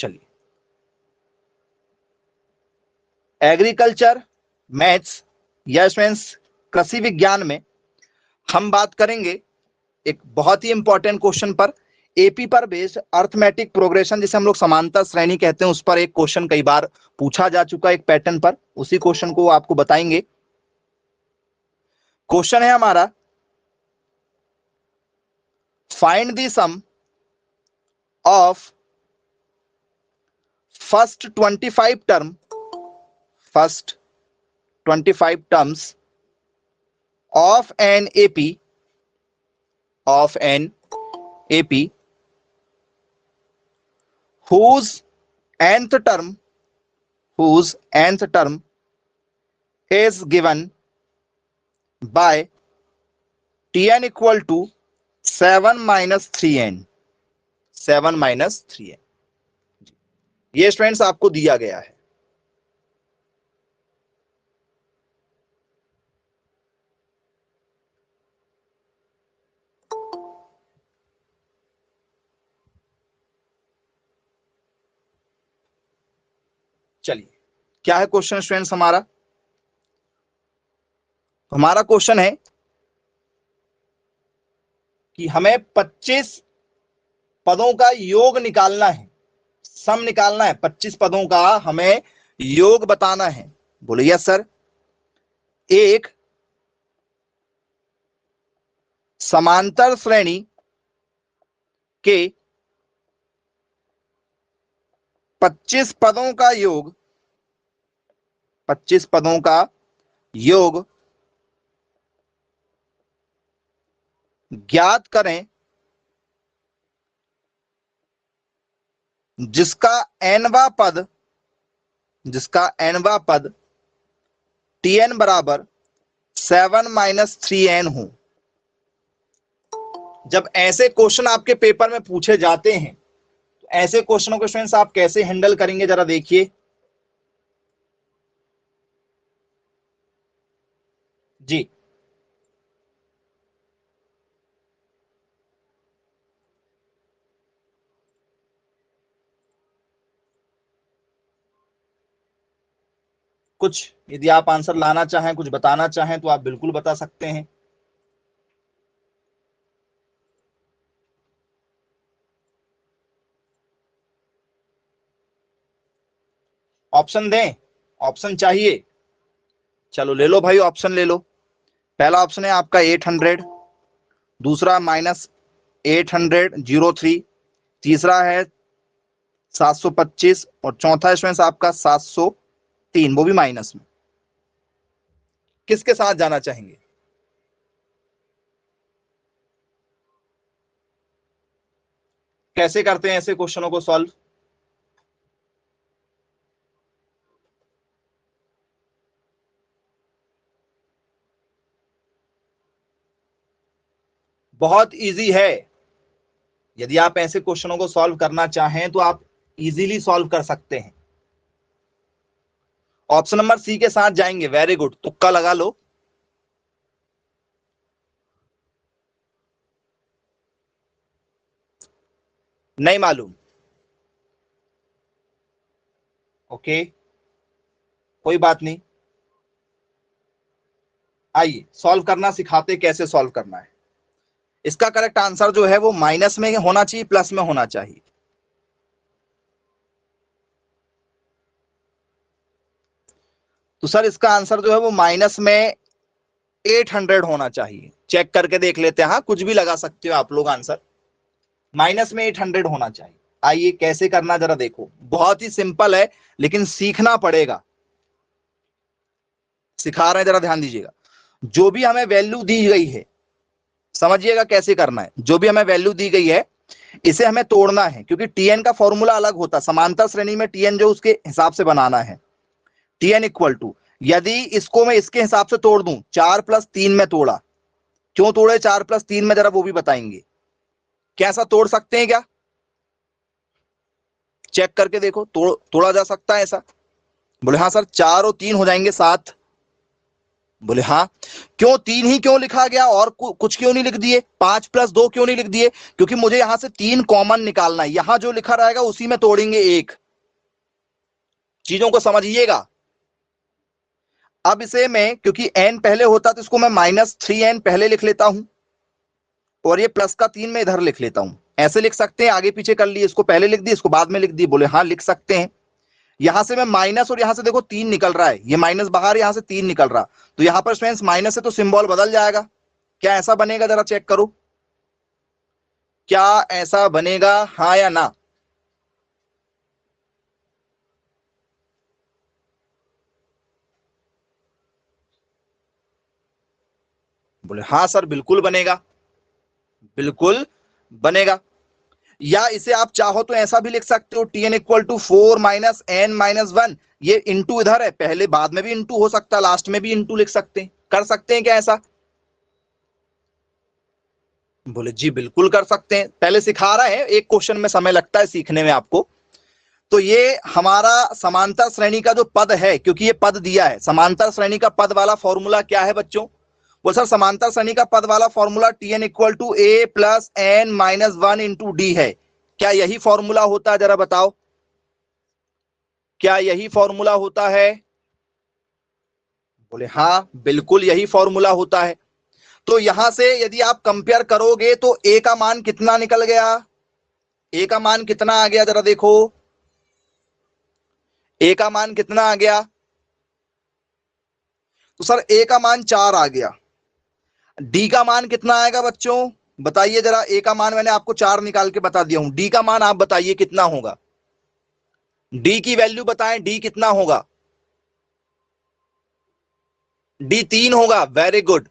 चलिए, agriculture maths या students कृषि विज्ञान में हम बात करेंगे एक बहुत ही इंपॉर्टेंट क्वेश्चन पर, एपी पर बेस्ड अर्थमेटिक प्रोग्रेशन, जिसे हम लोग समांतर श्रेणी कहते हैं, उस पर एक क्वेश्चन कई बार पूछा जा चुका है एक पैटर्न पर, उसी क्वेश्चन को आपको बताएंगे। क्वेश्चन है हमारा, find the sum of first 25 terms of an AP whose nth term is given by Tn equal to 7 minus 3n। ये स्टूडेंट्स आपको दिया गया है। चलिए, क्या है क्वेश्चन स्टूडेंट्स हमारा? हमारा क्वेश्चन है कि हमें 25 पदों का योग निकालना है, सम निकालना है, 25 पदों का हमें योग बताना है। बोले यस सर। एक समांतर श्रेणी के 25 पदों का योग, 25 पदों का योग ज्ञात करें जिसका nवां पद Tn बराबर 7 माइनस 3n हो। जब ऐसे क्वेश्चन आपके पेपर में पूछे जाते हैं तो ऐसे क्वेश्चनों को स्टूडेंट्स आप कैसे हैंडल करेंगे, जरा देखिए। जी, कुछ यदि आप आंसर लाना चाहें, कुछ बताना चाहें तो आप बिल्कुल बता सकते हैं। ऑप्शन दें? ऑप्शन चाहिए? चलो ले लो भाई, ऑप्शन ले लो। पहला ऑप्शन है आपका 800, दूसरा -800 तीसरा है 725 और चौथा स्टूडेंट्स आपका 703, वो भी माइनस में। किसके साथ जाना चाहेंगे? कैसे करते हैं ऐसे क्वेश्चनों को सॉल्व? बहुत इजी है। यदि आप ऐसे क्वेश्चनों को सॉल्व करना चाहें तो आप इजीली सॉल्व कर सकते हैं। ऑप्शन नंबर सी के साथ जाएंगे, वेरी गुड, तुक्का लगा लो। नहीं मालूम? ओके, कोई बात नहीं, आइए सॉल्व करना सिखाते, कैसे सॉल्व करना है। इसका करेक्ट आंसर जो है वो माइनस में होना चाहिए, प्लस में होना चाहिए। तो सर इसका आंसर जो है वो माइनस में 800 होना चाहिए। चेक करके देख लेते हैं, हाँ कुछ भी लगा सकते हो आप लोग आंसर। माइनस में 800 होना चाहिए। आइए कैसे करना जरा देखो, बहुत ही सिंपल है लेकिन सीखना पड़ेगा। सिखा रहे हैं, जरा ध्यान दीजिएगा। जो भी हमें वैल्यू दी गई है, समझिएगा कैसे करना है। जो भी हमें वैल्यू दी गई है इसे हमें तोड़ना है, क्योंकि टीएन का फॉर्मूला अलग होता है। समांतर श्रेणी में टीएन जो उसके हिसाब से बनाना है। टीएन इक्वल टू, यदि इसको मैं इसके हिसाब से तोड़ दूं, 4 + 3 में तोड़ा, क्यों तोड़े 4 + 3 में, जरा वो भी बताएंगे। कैसा तोड़ सकते हैं क्या? चेक करके देखो, तोड़ा जा सकता है ऐसा? बोले हाँ सर, 4 और 3 हो जाएंगे 7। बोले हाँ। क्यों 3 ही क्यों लिखा गया और कुछ क्यों नहीं लिख दिए? 5 + 2 क्यों नहीं लिख दिए? क्योंकि मुझे यहां से 3 कॉमन निकालना है, यहां जो लिखा रहेगा उसी में तोड़ेंगे एक। चीजों को समझिएगा। अब इसे मैं, क्योंकि n पहले होता तो इसको मैं -3n पहले लिख लेता हूं, और ये प्लस का 3 में इधर लिख लेता हूं। ऐसे लिख सकते हैं, आगे पीछे कर लिए, इसको पहले लिख दी, इसको बाद में लिख दी। बोले हाँ लिख सकते हैं। यहां से मैं माइनस, और यहां से देखो 3 निकल रहा है, ये माइनस बाहर, यहां से 3 निकल रहा, तो यहां पर स्टूडेंट्स माइनस है तो सिंबल बदल जाएगा। क्या ऐसा बनेगा? जरा चेक करो, क्या ऐसा बनेगा, हाँ या ना? बोले हाँ सर बिल्कुल बनेगा, बिल्कुल बनेगा। या इसे आप चाहो तो ऐसा भी लिख सकते हो, Tn = 4 - n - 1। ये इंटू इधर है, पहले बाद में भी इंटू हो सकता है, लास्ट में भी इंटू लिख सकते हैं। कर सकते हैं क्या ऐसा? बोले जी बिल्कुल कर सकते हैं। पहले सिखा रहे हैं, एक क्वेश्चन में समय लगता है सीखने में आपको। तो ये हमारा समांतर श्रेणी का जो पद है, क्योंकि ये पद दिया है, समांतर श्रेणी का पद वाला फॉर्मूला क्या है बच्चों? वो सर समांतर श्रेणी का पद वाला formula Tn = a + n - 1 × d है। क्या यही फॉर्मूला होता है? जरा बताओ, क्या यही फॉर्मूला होता है? बोले हाँ बिल्कुल यही फॉर्मूला होता है। तो यहां से यदि आप कंपेयर करोगे तो a का मान कितना निकल गया? a का मान कितना आ गया? जरा देखो, a का मान कितना आ गया? तो सर a का मान 4 आ गया। d का मान कितना आएगा बच्चों? बताइए जरा, a का मान मैंने आपको 4 निकाल के बता दिया हूं, d का मान आप बताइए कितना होगा? d की वैल्यू बताएं, d कितना होगा? d 3 होगा, वेरी गुड।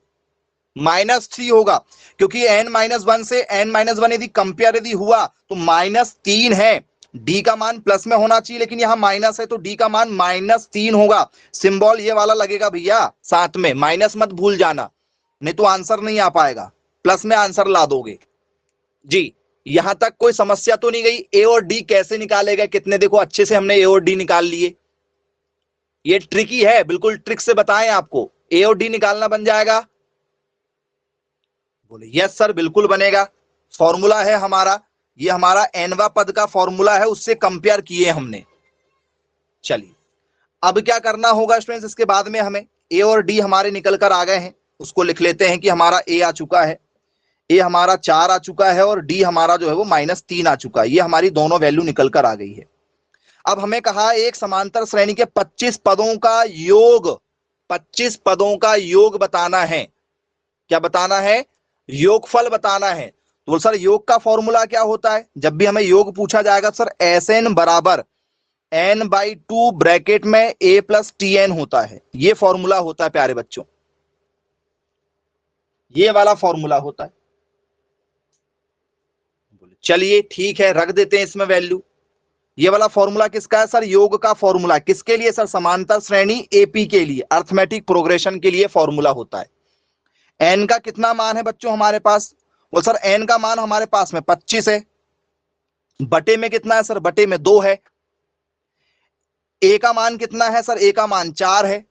-3 होगा, क्योंकि n-1 से n-1 यदि कंपेयर यदि हुआ तो -3 है। d का मान प्लस में होना चाहिए, लेकिन यहां माइनस है तो d का मान -3 होगा। सिंबल ये वाला लगेगा भैया साथ में, माइनस मत भूल जाना, नहीं तो आंसर नहीं आ पाएगा, प्लस में आंसर ला दोगे जी। यहां तक कोई समस्या तो नहीं गई? ए और डी कैसे निकालेगा कितने? देखो अच्छे से हमने ए और डी निकाल लिए, ये ट्रिकी है, बिल्कुल ट्रिक से बताएं आपको। ए और डी निकालना बन जाएगा? बोले यस सर बिल्कुल बनेगा। फॉर्मूला है हमारा, ये हमारा एनवा पद का फॉर्मूला है, उससे कंपेयर किए हमने। चलिए अब क्या करना होगा स्टूडेंट्स, इसके बाद में हमें ए और डी हमारे निकल कर आ गए हैं, उसको लिख लेते हैं कि हमारा ए आ चुका है, ए हमारा 4 आ चुका है, और डी हमारा जो है वो -3 आ चुका है। ये हमारी दोनों वैल्यू निकल कर आ गई है। अब हमें कहा एक समांतर श्रेणी के 25 पदों का योग, 25 पदों का योग बताना है। क्या बताना है? योगफल बताना है। तो सर योग का फॉर्मूला क्या होता है? जब भी हमें योग पूछा जाएगा सर, Sn = n/2 ब्रैकेट में a + Tn होता है। ये फॉर्मूला होता है प्यारे बच्चों, ये वाला फॉर्मूला होता है। चलिए ठीक है, रख देते हैं इसमें वैल्यू। ये वाला फॉर्मूला किसका है सर? योग का फॉर्मूला। किसके लिए सर? समांतर श्रेणी एपी के लिए, अर्थमेटिक प्रोग्रेशन के लिए फॉर्मूला होता है। एन का कितना मान है बच्चों हमारे पास? वो सर एन का मान हमारे पास में 25 है, बटे में कितना है सर? बटे में 2 है। ए का मान कितना है सर? ए का मान 4 है।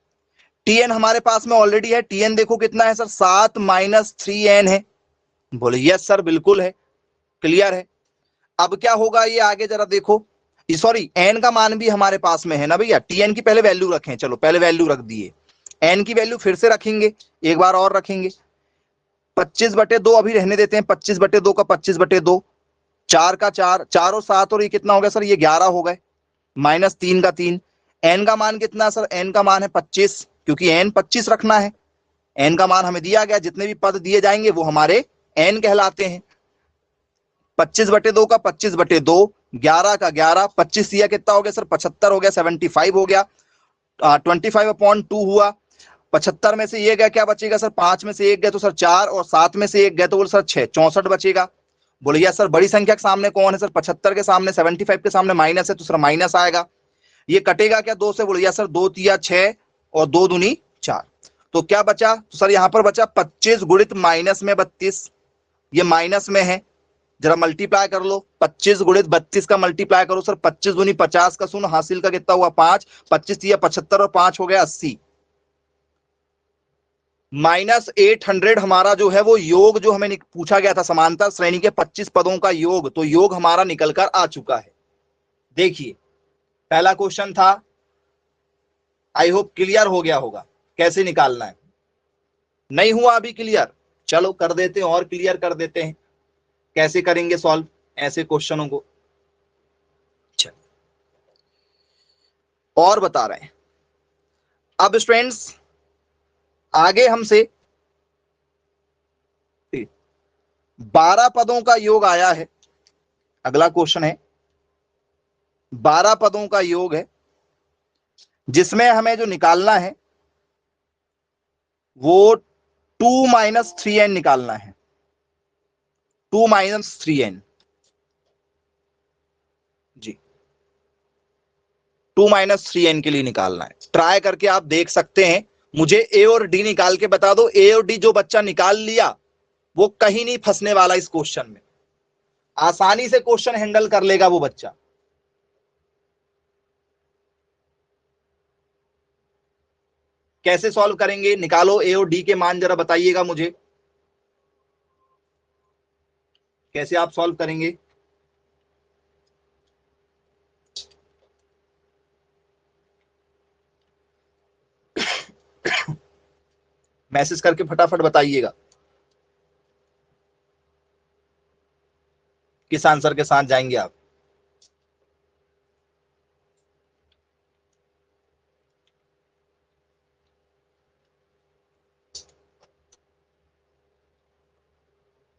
टीएन हमारे पास में ऑलरेडी है, टीएन देखो कितना है सर? 7 - 3n है। बोले यस सर बिल्कुल है, क्लियर है। अब क्या होगा ये आगे जरा देखो, सॉरी एन का मान भी हमारे पास में है ना भैया, टीएन की पहले वैल्यू रखें, चलो पहले वैल्यू रख दिए, एन की वैल्यू फिर से रखेंगे, एक बार और रखेंगे। 25/2 अभी रहने देते हैं, 25/2 का 25/2, 4 का 4, 4 और 7, और ये कितना हो गया सर? ये 11 हो गए, -3 का 3। एन का मान कितना है सर? एन का मान है 25, क्योंकि एन 25 रखना है। एन का मान हमें दिया गया, जितने भी पद दिए जाएंगे वो हमारे एन कहलाते हैं। 25/2 का 25/2, 11 का 11, 25 दिया कितना हो गया सर? 75 हो गया, 75 हो गया, 25/2 हुआ। 75 में से ये गया, क्या बचेगा सर? 5 में से 1 गया तो सर 4, और 7 में से 1 गया तो बोले सर 6, 64 बचेगा। बोले यस सर, बड़ी संख्या के सामने कौन है सर? 75 के सामने, 75 के सामने माइनस है तो सर माइनस आएगा। ये कटेगा क्या 2 से? बोले यस सर, 2 तिया 6 और 2 दूनी 4, तो क्या बचा? तो सर यहां पर बचा 25 गुणित माइनस में 32, ये माइनस में है, जरा मल्टीप्लाई कर लो, 25 गुणित 32 का मल्टीप्लाई करो सर, 25 दूनी 50 का शून्य, हासिल का कितना हुआ 5, 25 तिया 75 और 5 हो गया 80। -800 हमारा जो है वो योग जो हमें पूछा गया था समांतर श्रेणी के 25 पदों का योग, तो योग हमारा निकलकर आ चुका है। देखिए पहला क्वेश्चन था, आई होप क्लियर हो गया होगा कैसे निकालना है। नहीं हुआ अभी क्लियर, चलो कर देते हैं और क्लियर कर देते हैं कैसे करेंगे सॉल्व ऐसे क्वेश्चनों को। और बता रहे हैं अब स्टूडेंट्स, आगे हमसे 12 पदों का योग आया है। अगला क्वेश्चन है 12 पदों का योग है, जिसमें हमें जो निकालना है वो 2 - 3n निकालना है। 2 - 3n जी, 2 - 3n के लिए निकालना है। ट्राई करके आप देख सकते हैं, मुझे ए और डी निकाल के बता दो। ए और डी जो बच्चा निकाल लिया वो कहीं नहीं फंसने वाला इस क्वेश्चन में, आसानी से क्वेश्चन हैंडल कर लेगा वो बच्चा। कैसे सॉल्व करेंगे, निकालो ए और डी के मान जरा बताइएगा मुझे, कैसे आप सॉल्व करेंगे। मैसेज करके फटाफट बताइएगा किस आंसर के साथ जाएंगे आप।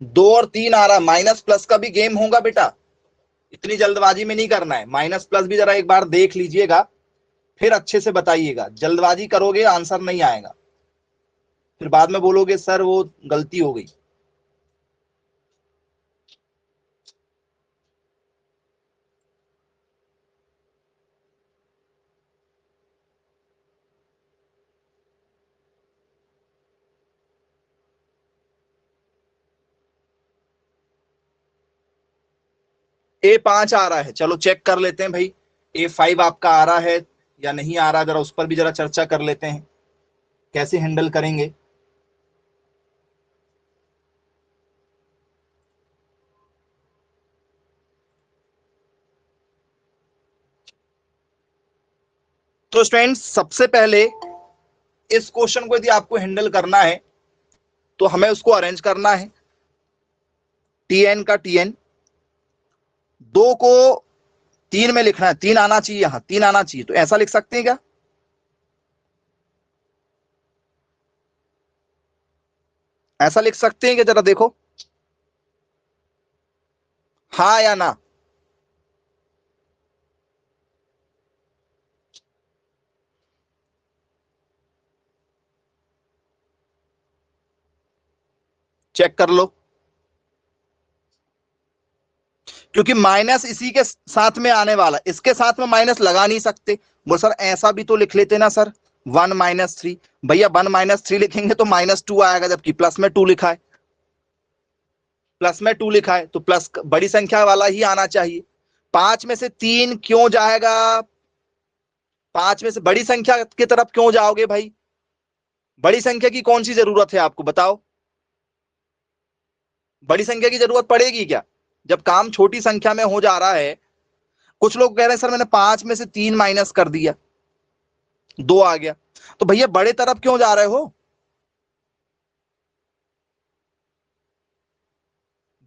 दो और तीन आ रहा, माइनस प्लस का भी गेम होगा बेटा, इतनी जल्दबाजी में नहीं करना है। माइनस प्लस भी जरा एक बार देख लीजिएगा, फिर अच्छे से बताइएगा। जल्दबाजी करोगे आंसर नहीं आएगा, फिर बाद में बोलोगे सर वो गलती हो गई। A5 आ रहा है, चलो चेक कर लेते हैं भाई A5 आपका आ रहा है या नहीं आ रहा, जरा उस पर भी जरा चर्चा कर लेते हैं कैसे हैंडल करेंगे। तो स्टूडेंट्स सबसे पहले इस क्वेश्चन को यदि आपको हैंडल करना है तो हमें उसको अरेंज करना है। Tn का Tn 2 को 3 में लिखना है, 3 आना चाहिए, यहां 3 आना चाहिए, तो ऐसा लिख सकते हैं क्या, ऐसा लिख सकते हैं क्या, जरा देखो हाँ या ना। चेक कर लो, क्योंकि माइनस इसी के साथ में आने वाला, इसके साथ में माइनस लगा नहीं सकते। बोल सर ऐसा भी तो लिख लेते ना सर, 1 - 3। भैया 1 - 3 लिखेंगे तो -2 आएगा, जबकि प्लस में 2 लिखा है, प्लस में 2 लिखा है तो प्लस बड़ी संख्या वाला ही आना चाहिए। 5 में से 3 क्यों जाएगा, 5 में से बड़ी संख्या की तरफ क्यों जाओगे भाई, बड़ी संख्या की कौन सी जरूरत है आपको बताओ, बड़ी संख्या की जरूरत पड़ेगी क्या जब काम छोटी संख्या में हो जा रहा है। कुछ लोग कह रहे हैं सर मैंने 5 में से 3 माइनस कर दिया, 2 आ गया, तो भैया बड़े तरफ क्यों जा रहे हो,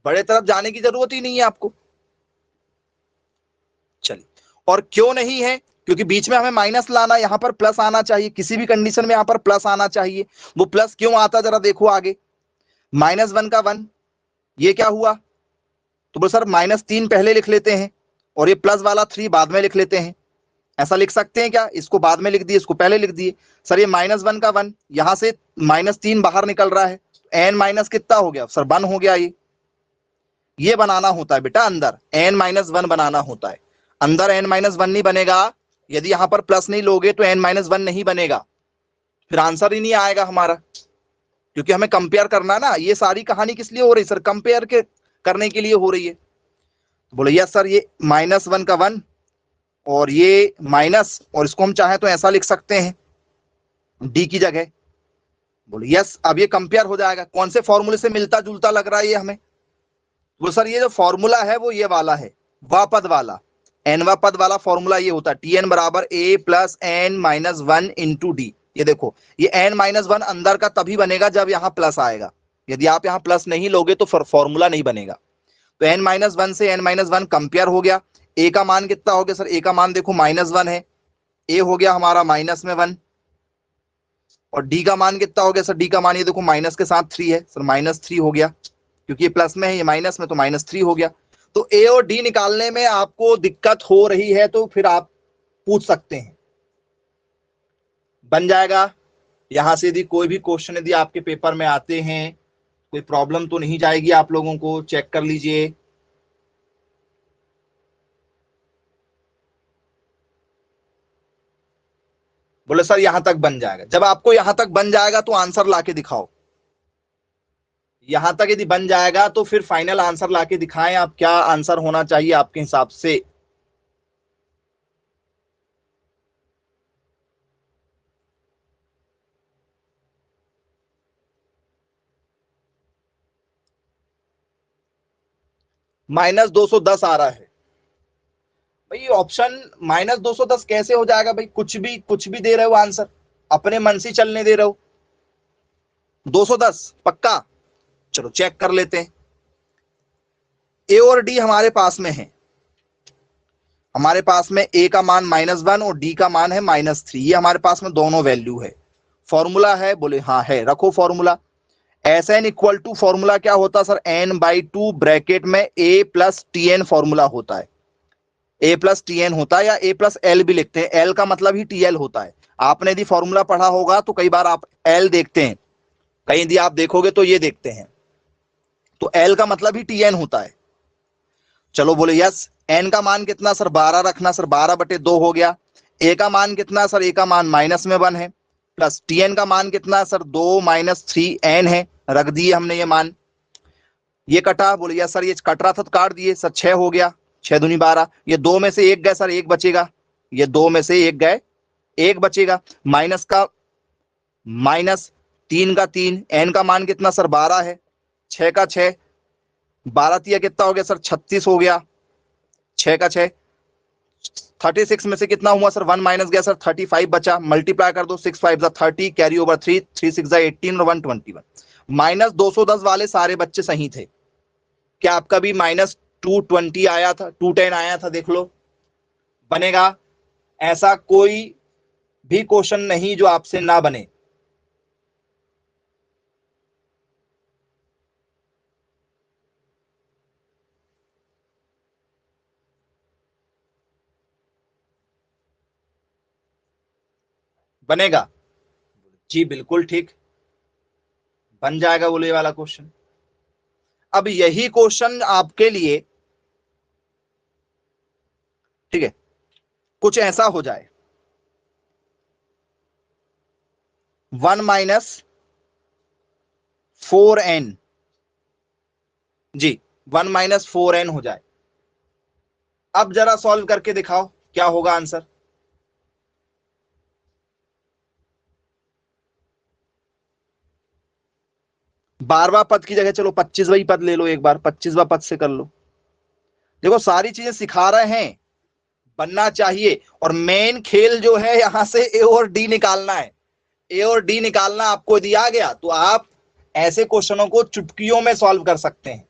बड़े तरफ जाने की जरूरत ही नहीं है आपको। चलिए, और क्यों नहीं है, क्योंकि बीच में हमें माइनस लाना, यहां पर प्लस आना चाहिए, किसी भी कंडीशन में यहां पर प्लस आना चाहिए। वो प्लस क्यों आता जरा देखो आगे, -1 का 1, ये क्या हुआ, तो बोलो सर -3 पहले लिख लेते हैं और ये प्लस वाला 3 बाद में लिख लेते हैं। ऐसा लिख सकते हैं क्या, इसको बाद में लिख दिए, इसको पहले लिख दिए। सर ये -1 का 1, यहां से -3 बाहर निकल रहा है, n माइनस कितना हो गया सर, 1 हो गया। ये बनाना होता है बेटा, अंदर n-1 बनाना होता है, अंदर n-1 नहीं बनेगा, यदि यहां पर प्लस नहीं लोगे तो n-1 नहीं बनेगा, फिर आंसर ही नहीं आएगा हमारा, क्योंकि हमें कंपेयर करना ना। ये सारी कहानी किस लिए हो रही सर, कंपेयर के करने के लिए हो रही है। बोले यस सर, ये -1 का 1 और ये माइनस, और इसको हम चाहें तो ऐसा लिख सकते हैं डी की जगह। बोले यस। अब ये कंपेयर हो जाएगा, कौन से फॉर्मूले से मिलता जुलता लग रहा है ये हमें? वो सर ये जो फॉर्मूला है वो ये वाला है, वापद वाला, एनवा पद वाला फॉर्मूला ये होता है, टी एन बराबर A plus N minus one into D. ये देखो, ये एन माइनस वन अंदर का तभी बनेगा जब यहां प्लस आएगा, यदि आप यहां प्लस नहीं लोगे तो फॉर्मूला नहीं बनेगा। तो एन माइनस वन से एन माइनस वन कंपेयर हो गया। ए का मान कितना हो गया सर? ए का मान देखो माइनस वन है, ए हो गया हमारा माइनस में वन। और डी का मान कितना हो गया सर? डी का मान ये देखो माइनस के साथ थ्री है सर, माइनस थ्री हो गया, क्योंकि ये प्लस में है ये माइनस में, तो माइनस थ्री हो गया। तो ए और डी निकालने में आपको दिक्कत हो रही है तो फिर आप पूछ सकते हैं, बन जाएगा। यहां से यदि कोई भी क्वेश्चन यदि आपके पेपर में आते हैं, कोई प्रॉब्लम तो नहीं जाएगी आप लोगों को, चेक कर लीजिए। बोले सर यहां तक बन जाएगा। जब आपको यहां तक बन जाएगा तो आंसर लाके दिखाओ। यहां तक यदि बन जाएगा तो फिर फाइनल आंसर लाके दिखाएं आप, क्या आंसर होना चाहिए आपके हिसाब से। माइनस 210 आ रहा है भाई ऑप्शन। माइनस 210 कैसे हो जाएगा भाई? कुछ भी दे रहे हो आंसर, अपने मन से चलने दे रहे हो। 210 पक्का? चलो चेक कर लेते हैं। ए और डी हमारे पास में है, हमारे पास में ए का मान माइनस वन और डी का मान है माइनस थ्री, ये हमारे पास में दोनों वैल्यू है। फॉर्मूला है? बोले हाँ है, रखो formula. S N equal to formula क्या होता है sir? N by two bracket में A plus T N formula होता है, ए प्लस टी एन होता है, या ए प्लस एल भी लिखते हैं, एल का मतलब ही टी एल होता है। आपने यदि फॉर्मूला पढ़ा होगा तो कई बार आप एल देखते हैं, कहीं यदि आप देखोगे तो ये देखते हैं, तो एल का मतलब ही टी एन होता है। चलो बोले यस। एन का मान कितना सर? 12 रखना सर, 12/2 हो गया। ए का मान कितना सर? ए का मान माइनस में वन है, प्लस टी एन का मान कितना सर? 2 - 3 एन है, रख दिए हमने ये मान। ये कटा? बोले यस सर, ये कट रहा था तो काट दिए सर, 6 हो गया, 6 दूनी 12। ये दो में से एक गए सर, एक बचेगा, ये दो में से एक गए, एक बचेगा। माइनस का माइनस, 3 का 3, एन का मान कितना सर? 12 है, 6 का 6, 12 कितना हो गया सर? 36 हो गया, 6 का 6, 36 में से कितना हुआ सर? वन माइनस गया सर, 35 बचा। मल्टीप्लाई कर दो, 6 5 30, कैरी ओवर 3, 3 6 18 और 121। -210 वाले सारे बच्चे सही थे। क्या आपका भी -220 आया था, 210 आया था? देख लो, बनेगा। ऐसा कोई भी क्वेश्चन नहीं जो आपसे ना बने। बनेगा जी, बिल्कुल ठीक, बन जाएगा बोले वाला क्वेश्चन। अब यही क्वेश्चन आपके लिए, ठीक है, कुछ ऐसा हो जाए, 1 - 4n, जी, 1 - 4n हो जाए। अब जरा सॉल्व करके दिखाओ क्या होगा आंसर। बारहवां पद की जगह चलो 25वां पद ले लो, एक बार 25वां पद से कर लो। देखो सारी चीजें सिखा रहे हैं, बनना चाहिए। और मेन खेल जो है यहां से ए और डी निकालना है। ए और डी निकालना आपको दिया गया तो आप ऐसे क्वेश्चनों को चुटकियों में सॉल्व कर सकते हैं।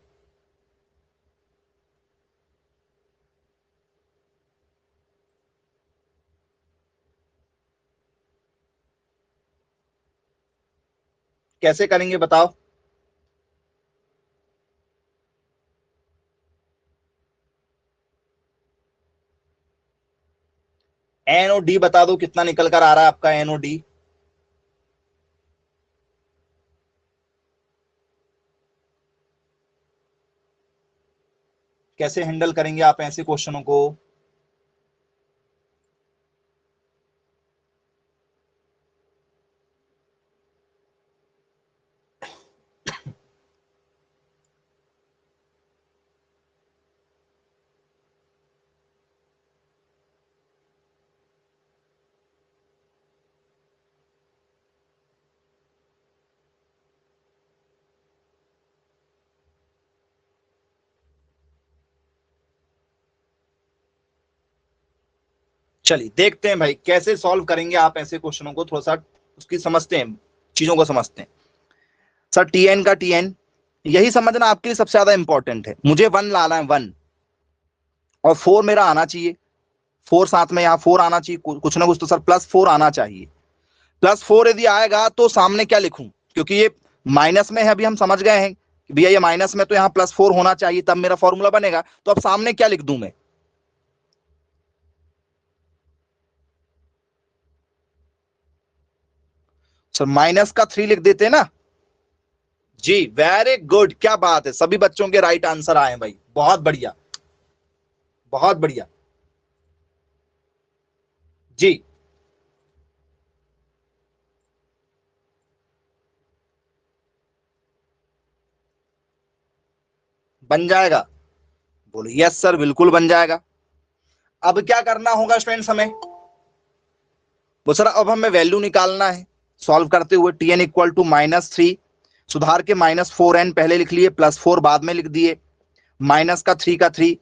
कैसे करेंगे बताओ? एन और डी बता दो कितना निकल कर आ रहा है आपका एन और डी। कैसे हैंडल करेंगे आप ऐसे क्वेश्चनों को? चलिए देखते हैं भाई कैसे सॉल्व करेंगे आप ऐसे क्वेश्चनों को, थोड़ा सा उसकी समझते हैं, चीजों को समझते हैं। सर टीएन का टीएन यही समझना आपके लिए सबसे ज्यादा इंपॉर्टेंट है। मुझे 1 लाना है, 1 और 4 मेरा आना चाहिए, 4 साथ में यहाँ 4 आना चाहिए, कुछ ना कुछ तो सर +4 आना चाहिए। +4 यदि आएगा तो सामने क्या लिखूं, क्योंकि ये माइनस में है, अभी हम समझ गए हैं कि भैया ये माइनस में तो यहाँ +4 होना चाहिए तब मेरा फॉर्मूला बनेगा। तो अब सामने क्या लिख दूं मैं, सर -3 लिख देते ना जी। वेरी गुड, क्या बात है, सभी बच्चों के राइट आंसर आए भाई, बहुत बढ़िया बहुत बढ़िया जी। बन जाएगा, बोले यस सर बिल्कुल बन जाएगा। अब क्या करना होगा स्टूडेंट्स हमें, वो सर अब हमें वैल्यू निकालना है सॉल्व करते हुए। टी एन इक्वल टू -3, सुधार के -4n पहले लिख लिए, +4 बाद में लिख दिए, माइनस का 3 का 3,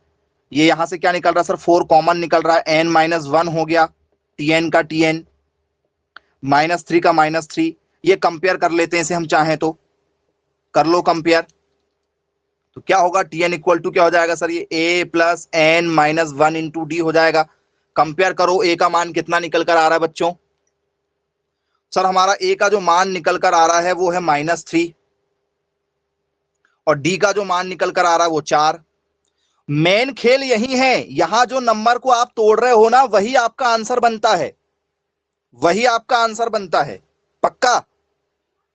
ये यहां से क्या निकल रहा है सर 4 कॉमन निकल रहा है, n-1 हो गया, टीएन का टीएन, -3 का -3, ये कंपेयर कर लेते हैं इसे हम चाहें तो, कर लो कंपेयर। तो क्या होगा, टीएन इक्वल टू क्या हो जाएगा सर, ये a + n-1 इंटू डी हो जाएगा। कंपेयर करो, a का मान कितना निकल कर आ रहा है बच्चों, सर हमारा a का जो मान निकल कर आ रहा है वो है -3, और डी का जो मान निकल कर आ रहा है वो 4। मेन खेल यही है, यहां जो नंबर को आप तोड़ रहे हो ना वही आपका आंसर बनता है, वही आपका आंसर बनता है, पक्का।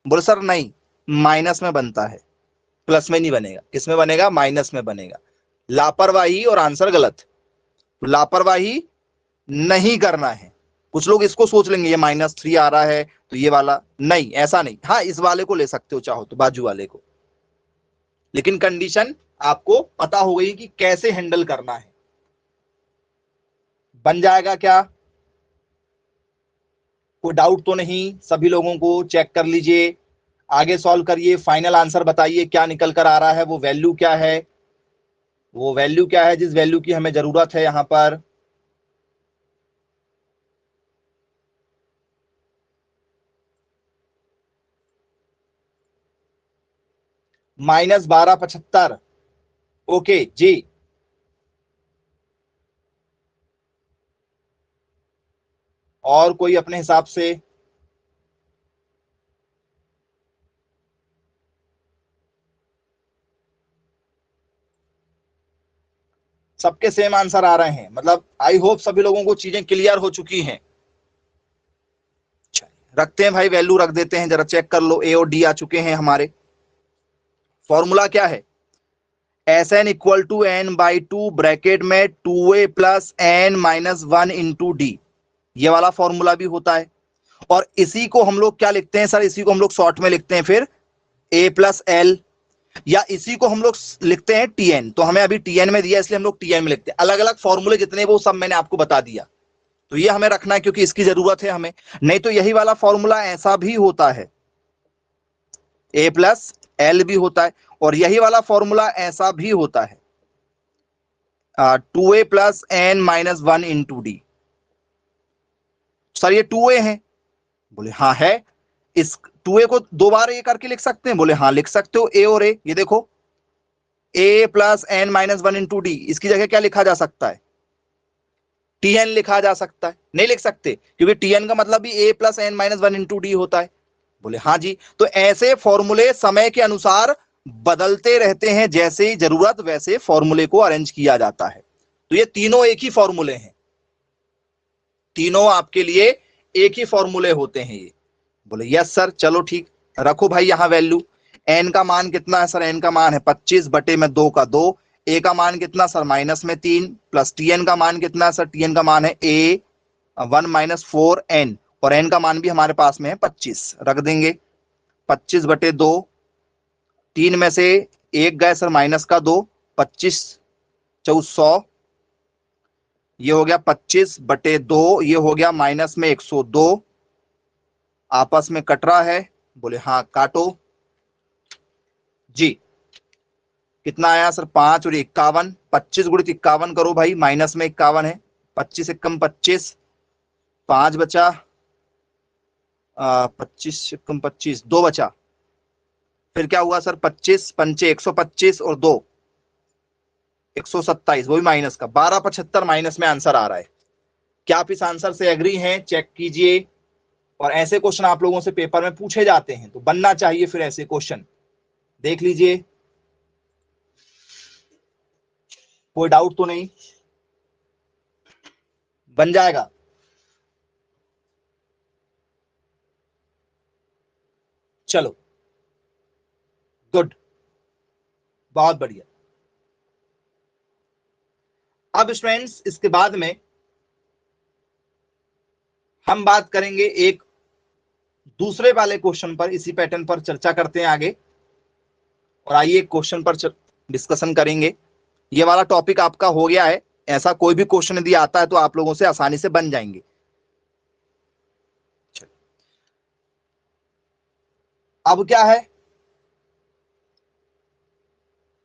बोले सर नहीं, माइनस में बनता है, प्लस में नहीं बनेगा। किस में बनेगा, माइनस में बनेगा। लापरवाही और आंसर गलत, लापरवाही नहीं करना है। कुछ लोग इसको सोच लेंगे ये -3 आ रहा है तो ये वाला नहीं, ऐसा नहीं। हाँ इस वाले को ले सकते हो चाहो तो, बाजू वाले को, लेकिन कंडीशन आपको पता हो गई कि कैसे हैंडल करना है। बन जाएगा क्या, कोई डाउट तो नहीं, सभी लोगों को चेक कर लीजिए, आगे सॉल्व करिए, फाइनल आंसर बताइए क्या निकल कर आ रहा है, वो वैल्यू क्या है, वो वैल्यू क्या है जिस वैल्यू की हमें जरूरत है यहां पर। -1275, ओके जी। और कोई अपने हिसाब से, सबके सेम आंसर आ रहे हैं, मतलब आई होप सभी लोगों को चीजें क्लियर हो चुकी हैं। रखते हैं भाई, वैल्यू रख देते हैं, जरा चेक कर लो, ए और डी आ चुके हैं हमारे। फॉर्मूला क्या है, S N equal to n/2 bracket में 2a + n-1 इंटू डी, ये वाला फॉर्मूला भी होता है। और इसी को हम लोग क्या लिखते हैं सर, इसी को हम लोग शॉर्ट में लिखते हैं फिर a + l, या इसी को हम लोग लिखते हैं टीएन। तो हमें अभी टीएन में दिया इसलिए हम लोग टीएन में लिखते हैं। अलग अलग फॉर्मूले जितने वो सब मैंने आपको बता दिया, तो ये हमें रखना है क्योंकि इसकी जरूरत है हमें। नहीं तो यही वाला फॉर्मूला ऐसा भी होता है, a + l भी होता है, और यही वाला फॉर्मूला ऐसा भी होता है 2a + n-1 into D. Sir ये 2a है, बोले हाँ है। इस 2a को 2 बार ए करके लिख सकते हैं, बोले हाँ लिख सकते हो, ए और ए, ये देखो a + n-1 इंटू डी, इसकी जगह क्या लिखा जा सकता है, टीएन लिखा जा सकता है। नहीं लिख सकते क्योंकि टीएन का मतलब भी a + n-1 इंटू डी होता है, बोले हाँ जी। तो ऐसे फॉर्मूले समय के अनुसार बदलते रहते हैं, जैसे ही जरूरत वैसे फॉर्मूले को अरेंज किया जाता है। तो ये तीनों एक ही फॉर्मूले हैं, तीनों आपके लिए एक ही फॉर्मूले होते हैं ये, बोले यस सर। चलो ठीक, रखो भाई यहां वैल्यू। एन का मान कितना है सर, एन का मान है 25/2 का 2, ए का मान कितना सर -3, प्लस टीएन का मान कितना है सर, टीएन का मान है ए 1 - 4n, और एन का मान भी हमारे पास में है 25, रख देंगे 25/2, 3 में से 1 गए सर -2, 25 × 100, ये हो गया 25/2, ये हो गया माइनस में 102, आपस में कट रहा है, बोले हाँ काटो जी। कितना आया सर 5 और 51, 25 × 51 करो भाई, माइनस में 51 है, 25 × 25 5 बचा, 25 कम 25, 2 बचा। फिर क्या हुआ सर, 25 पंचे 125 और 2 127, वो भी माइनस का, 1275 माइनस में आंसर आ रहा है। क्या आप इस आंसर से एग्री हैं? चेक कीजिए। और ऐसे क्वेश्चन आप लोगों से पेपर में पूछे जाते हैं, तो बनना चाहिए फिर ऐसे क्वेश्चन। देख लीजिए, कोई डाउट तो नहीं, बन जाएगा। चलो गुड, बहुत बढ़िया। अब स्टूडेंट्स इसके बाद में हम बात करेंगे एक दूसरे वाले क्वेश्चन पर, इसी पैटर्न पर चर्चा करते हैं आगे। और आइए क्वेश्चन पर डिस्कशन करेंगे। ये वाला टॉपिक आपका हो गया है। ऐसा कोई भी क्वेश्चन यदि आता है तो आप लोगों से आसानी से बन जाएंगे। अब क्या है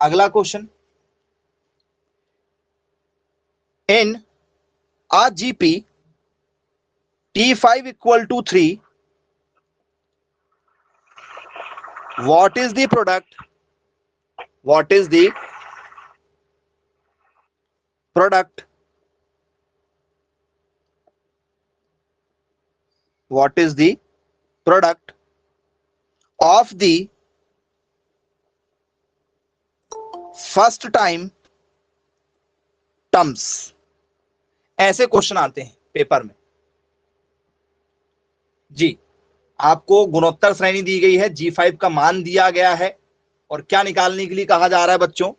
अगला question, in a GP T5 equal to 3, what is the product? What is the product? What is the product of the first time terms? ऐसे क्वेश्चन आते हैं पेपर में जी। आपको गुणोत्तर श्रेणी दी गई है, G5 का मान दिया गया है, और क्या निकालने के लिए कहा जा रहा है बच्चों?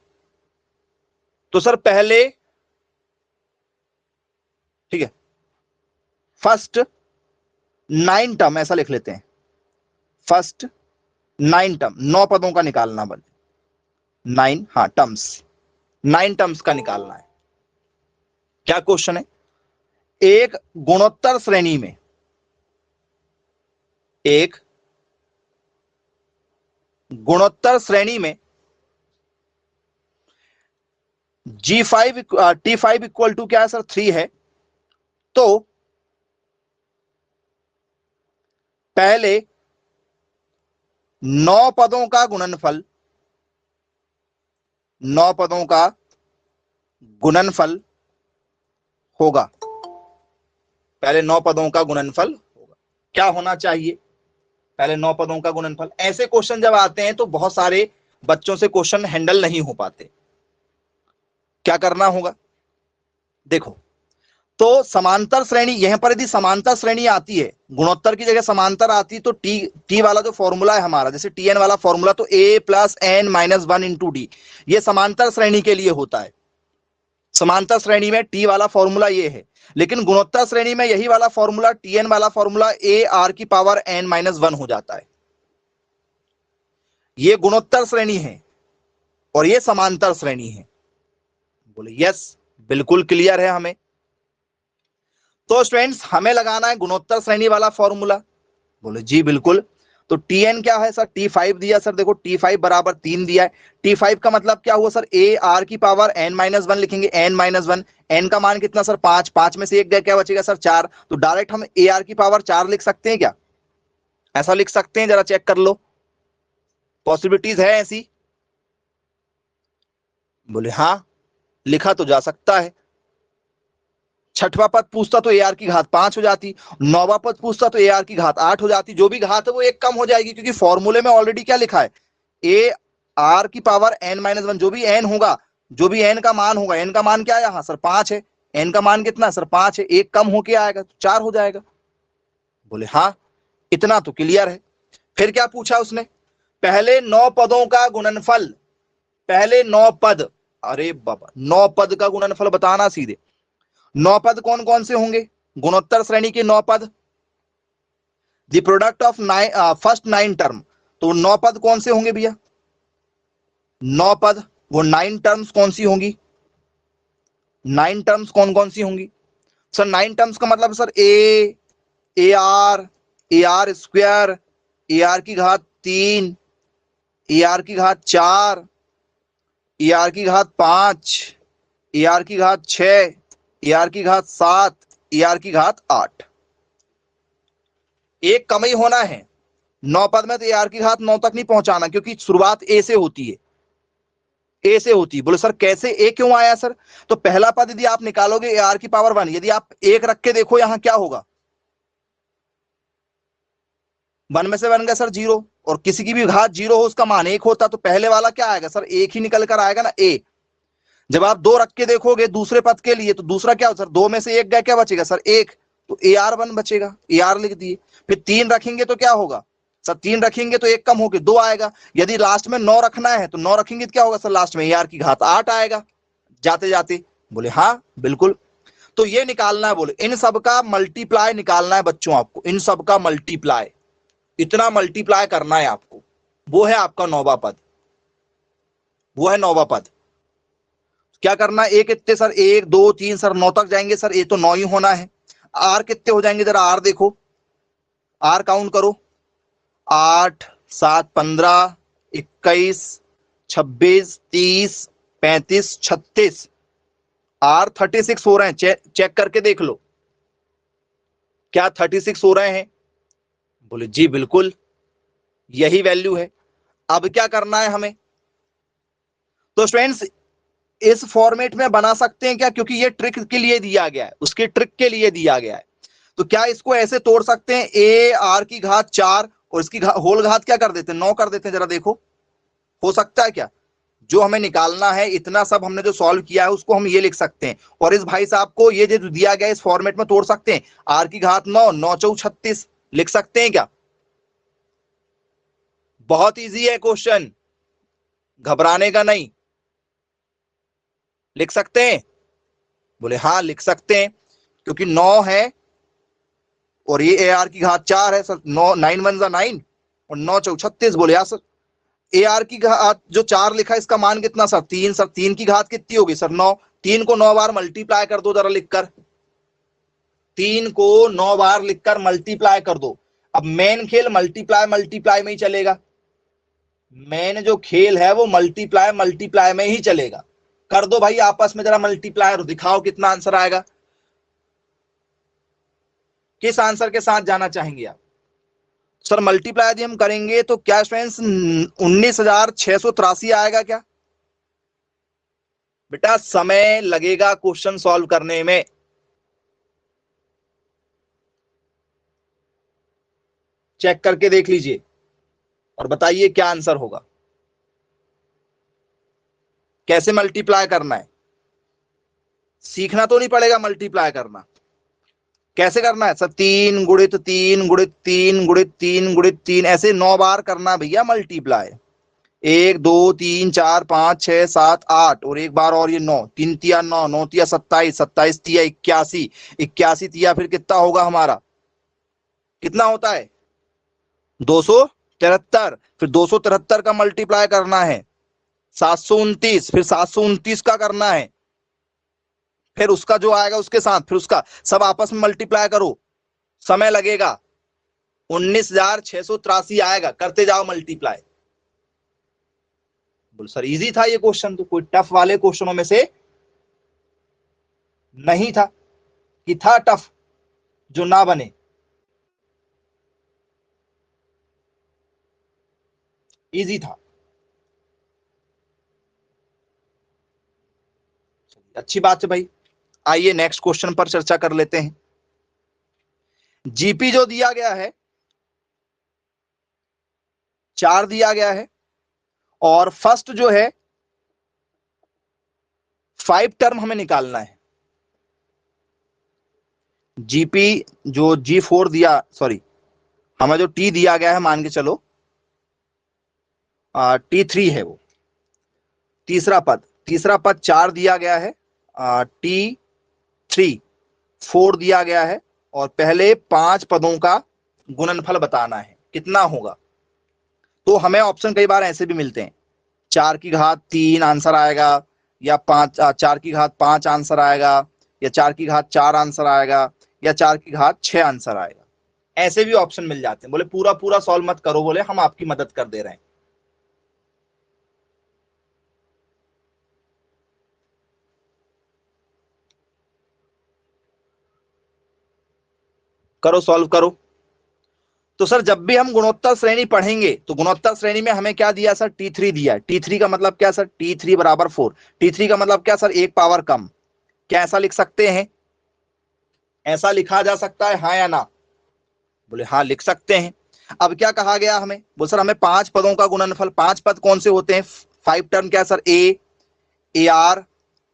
तो सर पहले, ठीक है, फर्स्ट 9 टर्म ऐसा लिख लेते हैं, फर्स्ट 9 टर्म, 9 पदों का निकालना बन 9, हाँ टर्म्स, 9 टर्म्स का निकालना है। क्या क्वेश्चन है? एक गुणोत्तर श्रेणी में, एक गुणोत्तर श्रेणी में G5 T5 इक्वल टू क्या है सर, 3 है। तो पहले 9 पदों का गुणनफल, 9 पदों का गुणनफल होगा, पहले 9 पदों का गुणनफल होगा। क्या होना चाहिए? पहले 9 पदों का गुणनफल। ऐसे क्वेश्चन जब आते हैं तो बहुत सारे बच्चों से क्वेश्चन हैंडल नहीं हो पाते। क्या करना होगा? देखो, तो समांतर श्रेणी, यहां पर यदि समांतर श्रेणी आती है, गुणोत्तर की जगह समांतर आती, तो टी वाला जो फॉर्मूला है हमारा, जैसे टीएन वाला फॉर्मूला, तो a plus N minus 1 into D, ये समांतर श्रेणी के लिए होता है। समांतर श्रेणी में टी वाला फॉर्मूला ये है। लेकिन गुणोत्तर श्रेणी में यही वाला फॉर्मूला, टीएन वाला फॉर्मूला ए आर की पावर एन माइनस 1 हो जाता है। ये गुणोत्तर श्रेणी है और ये समांतर श्रेणी है। बोले यस, बिल्कुल क्लियर है हमें। तो स्टूडेंट्स हमें लगाना है गुणोत्तर श्रेणी वाला फॉर्मूला। बोले जी बिल्कुल। तो Tn क्या है सर, T5 दिया सर, देखो T5 बराबर 3 दिया है। T5 का मतलब क्या हुआ सर, ए आर की पावर n माइनस 1 लिखेंगे, n माइनस 1, n का मान कितना सर 5, 5 में से 1 गया, क्या बचेगा सर 4। तो डायरेक्ट हम ए आर की पावर 4 लिख सकते हैं क्या? ऐसा लिख सकते हैं? जरा चेक कर लो, पॉसिबिलिटीज है ऐसी? बोले हाँ, लिखा तो जा सकता है। छठवां पद पूछता तो ए आर की घात 5 हो जाती, नौवां पद पूछता तो ए आर की घात 8 हो जाती। जो भी घात है वो एक कम हो जाएगी, क्योंकि फॉर्मूले में ऑलरेडी क्या लिखा है, ए आर की पावर एन माइनस 1, जो भी एन होगा, जो भी एन का मान होगा, एन का मान क्या है यहाँ सर 5 है, एन का मान कितना है सर 5 है, एक कम होके आएगा तो 4 हो जाएगा। बोले हाँ, इतना तो क्लियर है। फिर क्या पूछा उसने, पहले 9 पदों का गुणनफल, पहले 9 पद, अरे बाबा 9 पद का गुणनफल बताना सीधे। 9 पद कौन कौन से होंगे? गुणोत्तर श्रेणी के 9 पद, the product of first 9 term. तो 9 पद कौन से होंगे भैया? 9 पद, वो 9 टर्म्स कौन सी होंगी? 9 टर्म्स कौन कौन सी होंगी सर? 9 टर्म्स का मतलब sir A R square, A R की घात 3, ए आर की घात 4, ए आर की घात 5, ए आर की घात 6, ए आर की घात 7, ए आर की घात 8। एक कम ही होना है। 9 पद में तो AR की घात 9 तक नहीं पहुंचाना, क्योंकि शुरुआत A से होती है, A से होती है। बोले सर कैसे A क्यों आया सर? तो पहला पद यदि आप निकालोगे AR की पावर 1, यदि आप 1 रख के देखो यहां क्या होगा, 1 में से बन गया सर 0, और किसी की भी घात 0 हो उसका मान 1 होता, तो पहले वाला क्या आएगा सर, 1 ही निकल कर आएगा ना, A। जब आप 2 रख के देखोगे दूसरे पद के लिए, तो दूसरा क्या हो सर, 2 में से 1 गया, क्या बचेगा सर, 1, तो AR1 बचेगा, AR लिख दिए। फिर 3 रखेंगे तो क्या होगा सर, 3 रखेंगे तो 1 कम होके 2 आएगा। यदि लास्ट में 9 रखना है तो 9 रखेंगे तो क्या होगा सर, लास्ट में AR की घात 8 आएगा जाते जाते। बोले हाँ बिल्कुल। तो ये निकालना है, बोले इन सब का मल्टीप्लाई निकालना है बच्चों आपको, इन सब का मल्टीप्लाई, इतना मल्टीप्लाई करना है आपको, वो है आपका 9वां पद, वो है 9वां पद। क्या करना है, ए कितने सर, 1 2 3 सर 9 तक जाएंगे सर, ए तो 9 ही होना है। आर कितने हो जाएंगे, जरा आर देखो, आर काउंट करो, 8 7 15 21 26 30 35 36, आर 36 हो रहे हैं, चेक करके देख लो, क्या 36 हो रहे हैं? बोले जी बिल्कुल, यही वैल्यू है। अब क्या करना है हमें, तो स्टूडेंट्स इस फॉर्मेट में बना सकते हैं क्या, क्योंकि ये ट्रिक के लिए दिया गया है, उसके ट्रिक के लिए दिया गया है। तो क्या इसको ऐसे तोड़ सकते हैं, AR की घात 4 और इसकी होल घात क्या कर देते हैं, 9 कर देते हैं, जरा देखो हो सकता है क्या? जो हमें निकालना है, इतना सब हमने जो सॉल्व किया है उसको हम ये लिख सकते हैं, और इस भाई साहब को ये जो दिया गया इस फॉर्मेट में तोड़ सकते हैं, R की घात 9, 9 चौ 36 लिख सकते हैं क्या? बहुत इजी है क्वेश्चन, घबराने का नहीं, लिख सकते हैं? बोले हाँ लिख सकते हैं, क्योंकि 9 है और ये AR की घात 4 है सर, 9 9 1 9 और 9 चौ 36। बोले यार सर AR की घात जो 4 लिखा है इसका मान कितना सर, 3 सर, 3 की घात कितनी होगी सर, 9, 3 को 9 बार मल्टीप्लाई कर दो जरा लिखकर, 3 को 9 बार लिखकर मल्टीप्लाई कर दो। अब मेन खेल मल्टीप्लाई मल्टीप्लाई में ही चलेगा, मेन जो खेल है वो मल्टीप्लाई मल्टीप्लाई में ही चलेगा। कर दो भाई आपस में जरा मल्टीप्लाई और दिखाओ कितना आंसर आएगा। किस आंसर के साथ जाना चाहेंगे आप सर? मल्टीप्लाई यदि हम करेंगे तो क्या स्टूडेंट्स 19,683 आएगा क्या? बेटा समय लगेगा क्वेश्चन सॉल्व करने में, चेक करके देख लीजिए और बताइए क्या आंसर होगा, कैसे मल्टीप्लाई करना है। सीखना तो नहीं पड़ेगा मल्टीप्लाई करना, कैसे करना है सर, 3 गुणित 3 गुणित 3 गुणित 3 गुणित 3, ऐसे 9 बार करना भैया मल्टीप्लाई, 1 2 3 4 5 6 7 8 और एक बार और ये 9, 3 तिया 9, 9 तिया 27, 27 तिया 81, 81 तिया फिर कितना होगा हमारा, कितना होता है 273, फिर 273 का मल्टीप्लाई करना है 729, फिर 729 का करना है, फिर उसका जो आएगा उसके साथ, फिर उसका सब आपस में मल्टीप्लाई करो, समय लगेगा, 19,683 आएगा, करते जाओ मल्टीप्लाई। बोल सर इजी था ये क्वेश्चन, तो कोई टफ वाले क्वेश्चनों में से नहीं था कि था टफ जो ना बने, इजी था। अच्छी बात है भाई, आइए नेक्स्ट क्वेश्चन पर चर्चा कर लेते हैं। जीपी जो दिया गया है 4 दिया गया है, और फर्स्ट जो है 5 टर्म हमें निकालना है। जीपी जो G4 दिया, सॉरी हमें जो टी दिया गया है मान के चलो T3 है, वो तीसरा पद 4 दिया गया है, T3 4 दिया गया है, और पहले 5 पदों का गुणनफल बताना है कितना होगा। तो हमें ऑप्शन कई बार ऐसे भी मिलते हैं, 4 की घात 3 आंसर आएगा, या 4 की घात 5 आंसर आएगा, या 4 की घात 4 आंसर आएगा, या 4 की घात 6 आंसर आएगा, ऐसे भी ऑप्शन मिल जाते हैं। बोले पूरा पूरा सॉल्व मत करो, बोले हम आपकी मदद कर दे रहे हैं। करो सॉल्व करो। तो सर जब भी हम गुणोत्तर श्रेणी पढ़ेंगे तो गुणोत्तर श्रेणी में हमें क्या दिया सर, T3 दिया है। T3 का मतलब क्या सर, T3 बराबर 4। T3 का मतलब क्या सर, एक पावर कम। क्या ऐसा लिख सकते हैं, ऐसा लिखा जा सकता है, हाँ या ना? बोले हाँ लिख सकते हैं। अब क्या कहा गया हमें, बोल सर हमें 5 पदों का गुणनफल, 5 पद कौन से होते हैं, 5 टर्म क्या sir, A R,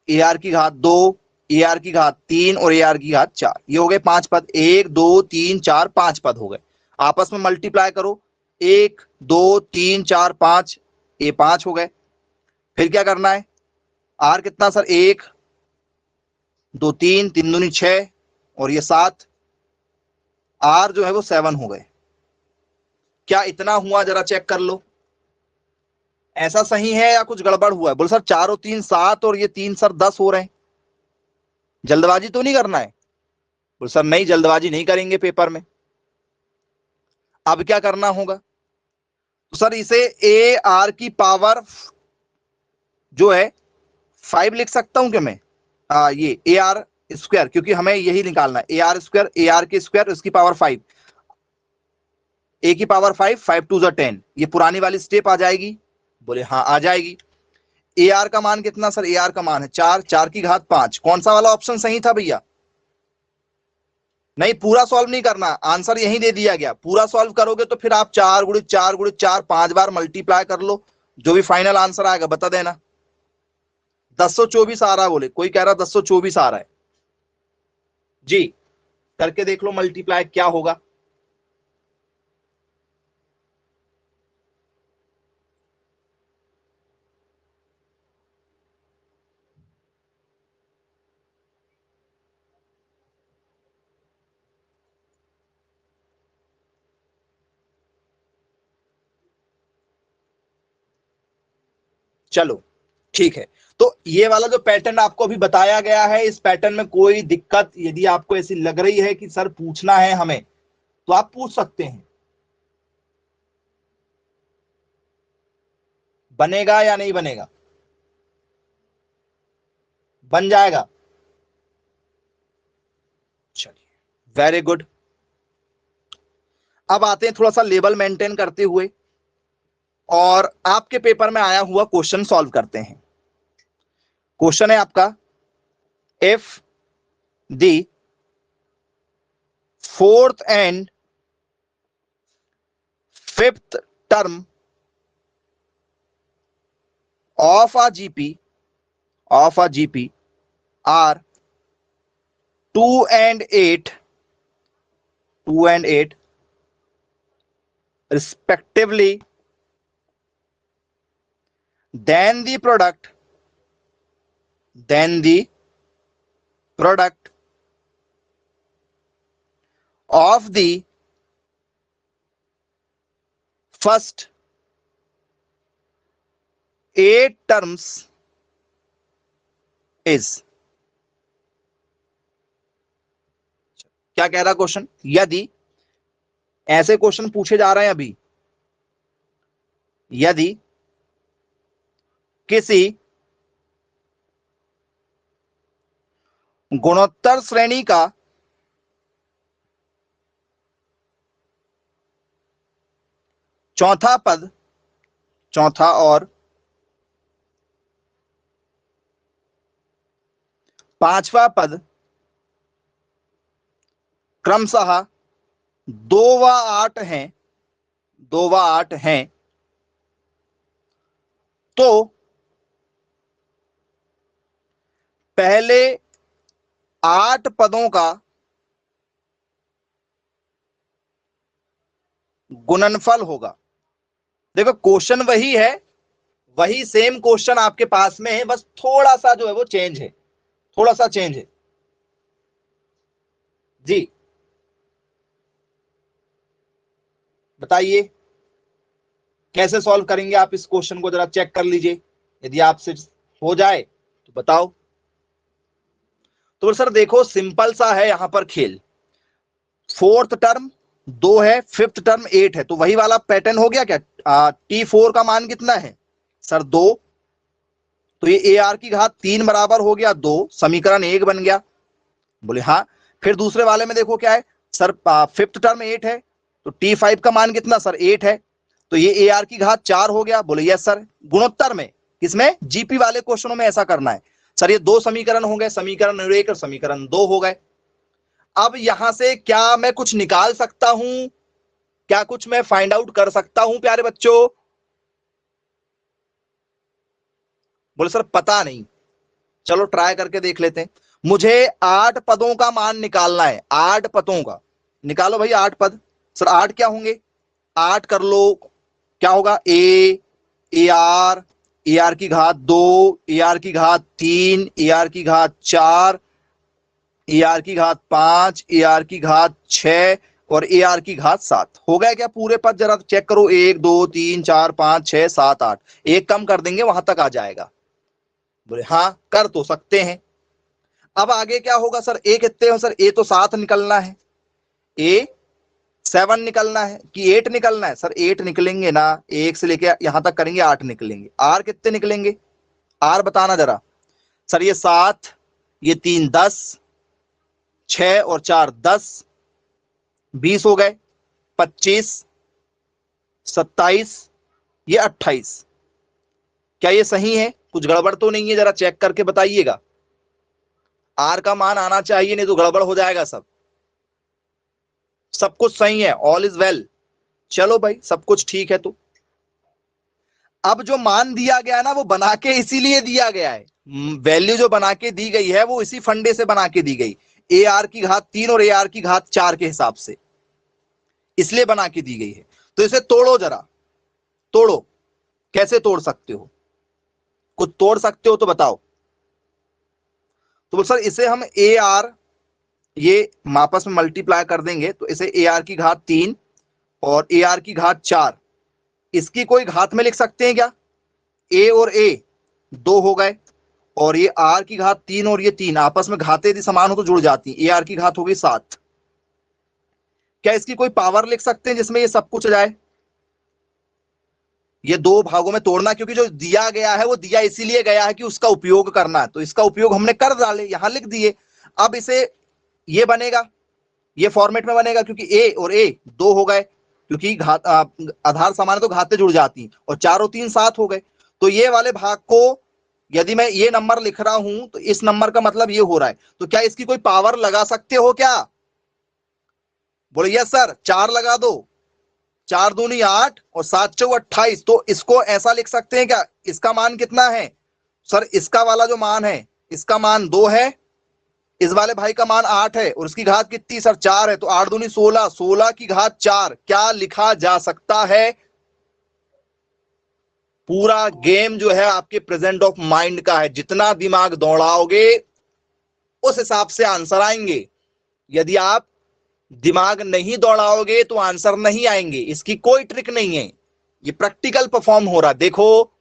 A R की घात 2, ए आर की घात 3 और ए आर की घात 4। ये हो गए 5 पद, 1 2 3 4 5 पद हो गए। आपस में मल्टीप्लाई करो, 1 2 3 4 5, ये 5 हो गए। फिर क्या करना है, आर कितना सर, 1 2 3 3 दूनी 6 और ये 7, आर जो है वो 7 हो गए। क्या इतना हुआ, जरा चेक कर लो, ऐसा सही है या कुछ गड़बड़ हुआ है? बोले सर 4 और 3 7 और ये 3 सर 10 हो रहे हैं, जल्दबाजी तो नहीं करना है? बोले सर नहीं, जल्दबाजी नहीं करेंगे पेपर में। अब क्या करना होगा, तो सर इसे ए आर की पावर जो है 5 लिख सकता हूं क्या मैं? ये ए आर स्क्वायर, क्योंकि हमें यही निकालना है, A R square, A R के स्क्वायर उसकी पावर 5, ए की पावर 5, 5 2 10, ये पुरानी वाली स्टेप आ जाएगी? बोले हाँ आ जाएगी। ए आर का मान कितना सर, ए आर का मान है 4, 4 की घात 5। कौन सा वाला ऑप्शन सही था भैया? नहीं, पूरा सॉल्व नहीं करना, आंसर यही दे दिया गया। पूरा सॉल्व करोगे तो फिर आप 4 गुणित 4 गुणित 4 5 बार मल्टीप्लाई कर लो, जो भी फाइनल आंसर आएगा बता देना। 1024 आ रहा है, बोले कोई कह रहा 1024 आ रहा है जी, करके देख लो मल्टीप्लाई क्या होगा। चलो ठीक है, तो ये वाला जो पैटर्न आपको अभी बताया गया है, इस पैटर्न में कोई दिक्कत यदि आपको ऐसी लग रही है कि सर पूछना है हमें, तो आप पूछ सकते हैं। बनेगा या नहीं बनेगा? बन जाएगा, चलिए वेरी गुड। अब आते हैं थोड़ा सा लेवल मेंटेन करते हुए और आपके पेपर में आया हुआ क्वेश्चन सॉल्व करते हैं। क्वेश्चन है आपका, if the fourth and fifth term of a GP are 2 and 8 respectively, then the product of the first 8 terms is। क्या कह रहा क्वेश्चन, यदि ऐसे क्वेश्चन पूछे जा रहे हैं अभी, यदि किसी गुणोत्तर श्रेणी का चौथा पद, चौथा और पांचवा पद क्रमशः 2 व 8 हैं, 2 व 8 हैं, तो पहले 8 पदों का गुणनफल होगा। देखो क्वेश्चन वही है, वही सेम क्वेश्चन आपके पास में है, बस थोड़ा सा जो है वो चेंज है, थोड़ा सा चेंज है जी। बताइए कैसे सॉल्व करेंगे आप इस क्वेश्चन को, जरा चेक कर लीजिए, यदि आपसे हो जाए तो बताओ। तो सर देखो सिंपल सा है यहां पर खेल, फोर्थ टर्म 2 है, फिफ्थ टर्म 8 है, तो वही वाला पैटर्न हो गया क्या? T4 का मान कितना है सर 2, तो ये ए आर की घात 3 बराबर हो गया 2, समीकरण 1 बन गया। बोले हाँ। फिर दूसरे वाले में देखो क्या है सर, फिफ्थ टर्म 8 है, तो T5 का मान कितना सर 8 है, तो ये AR की घात 4 हो गया। बोले यस सर। गुणोत्तर में, किसमें, जीपी वाले क्वेश्चनों में ऐसा करना है सर। ये दो समीकरण हो गए, समीकरण 1 और समीकरण 2 हो गए। अब यहां से क्या मैं कुछ निकाल सकता हूं, क्या कुछ मैं फाइंड आउट कर सकता हूं प्यारे बच्चों? बोले सर पता नहीं। चलो ट्राई करके देख लेते हैं। मुझे 8 पदों का मान निकालना है, 8 पदों का। निकालो भाई 8 पद। सर 8 क्या होंगे? 8 कर लो, क्या होगा, AR, AR की घात 2, AR की घात 3, AR की घात 4, AR की घात 5, AR की घात 6 और AR की घात 7। हो गया क्या पूरे पद? जरा चेक करो, 1 2 3 4 5 6 7 8। एक कम कर देंगे, वहां तक आ जाएगा। बोले हाँ कर तो सकते हैं। अब आगे क्या होगा सर? ए कितने हो सर? ए तो 7 निकलना है, ए 7 निकलना है कि 8 निकलना है? सर 8 निकलेंगे ना, 1 से लेके यहां तक करेंगे 8 निकलेंगे। आर कितने निकलेंगे? आर बताना जरा। सर ये 7, ये 3 10, 6 और 4 10, 20 हो गए, 25, 27, ये 28। क्या ये सही है? कुछ गड़बड़ तो नहीं है? जरा चेक करके बताइएगा। आर का मान आना चाहिए, नहीं तो गड़बड़ हो जाएगा सब। सब कुछ सही है, ऑल इज वेल। चलो भाई सब कुछ ठीक है। तो अब जो मान दिया गया ना, वो बना के इसीलिए दिया गया है। वैल्यू जो बना के दी गई है वो इसी फंडे से बना के दी गई, AR की घात 3 और AR की घात 4 के हिसाब से, इसलिए बना के दी गई है। तो इसे तोड़ो जरा, तोड़ो। कैसे तोड़ सकते हो? कुछ तोड़ सकते हो तो बताओ। तो सर इसे हम AR, ये आपस में मल्टीप्लाई कर देंगे, तो इसे AR की घात 3 और AR की घात 4, इसकी कोई घात में लिख सकते हैं क्या? A और A 2 हो गए, और ये R की घात 3 और ये 3 आपस में घातें यदि समान हो तो जुड़ जाती है। AR की घात हो गई 7। क्या इसकी कोई पावर लिख सकते हैं जिसमें ये सब कुछ आ जाए? ये दो भागों में तोड़ना, क्योंकि जो दिया गया है वो दिया इसीलिए गया है कि उसका उपयोग करना है, तो इसका उपयोग हमने कर डाले, यहां लिख दिए। अब इसे, ये बनेगा, ये फॉर्मेट में बनेगा, क्योंकि A और A 2 हो गए, क्योंकि घात आधार समान है तो घातें जुड़ जाती हैं, और 4 और 3 7 हो गए। तो ये वाले भाग को यदि मैं ये नंबर लिख रहा हूं तो इस नंबर का मतलब ये हो रहा है। तो क्या इसकी कोई पावर लगा सकते हो क्या? बोले यस सर, 4 लगा दो। 4 दूनी 8 और 7 चौ 28। तो इसको ऐसा लिख सकते हैं क्या? इसका मान कितना है सर? इसका वाला जो मान है, इसका मान 2 है, इस वाले भाई का मान 8 है, और इसकी घात कितनी सर? 4 है। तो 8 दूनी 16, 16 की घात 4। क्या लिखा जा सकता है? पूरा गेम जो है आपके प्रेजेंट ऑफ माइंड का है, जितना दिमाग दौड़ाओगे उस हिसाब से आंसर आएंगे। यदि आप दिमाग नहीं दौड़ाओगे तो आंसर नहीं आएंगे। इसकी कोई ट्रिक नहीं है, ये प्रैक्टिकल परफॉर्म हो रहा। देखो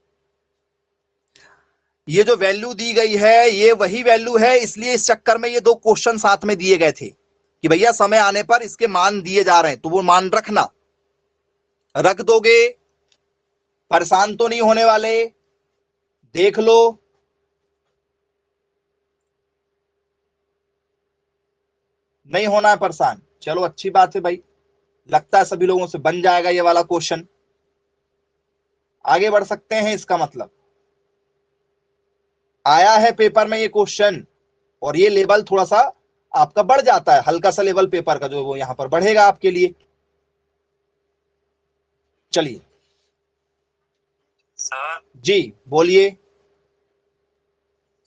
ये जो वैल्यू दी गई है ये वही वैल्यू है, इसलिए इस चक्कर में ये दो क्वेश्चन साथ में दिए गए थे कि भैया समय आने पर इसके मान दिए जा रहे हैं, तो वो मान रखना। रख दोगे, परेशान तो नहीं होने वाले, देख लो। नहीं होना है परेशान, चलो अच्छी बात है भाई। लगता है सभी लोगों से बन जाएगा ये वाला क्वेश्चन। आगे बढ़ सकते हैं। इसका मतलब आया है पेपर में ये क्वेश्चन, और ये लेवल थोड़ा सा आपका बढ़ जाता है, हल्का सा लेवल पेपर का जो वो यहां पर बढ़ेगा आपके लिए। चलिए सर जी बोलिए।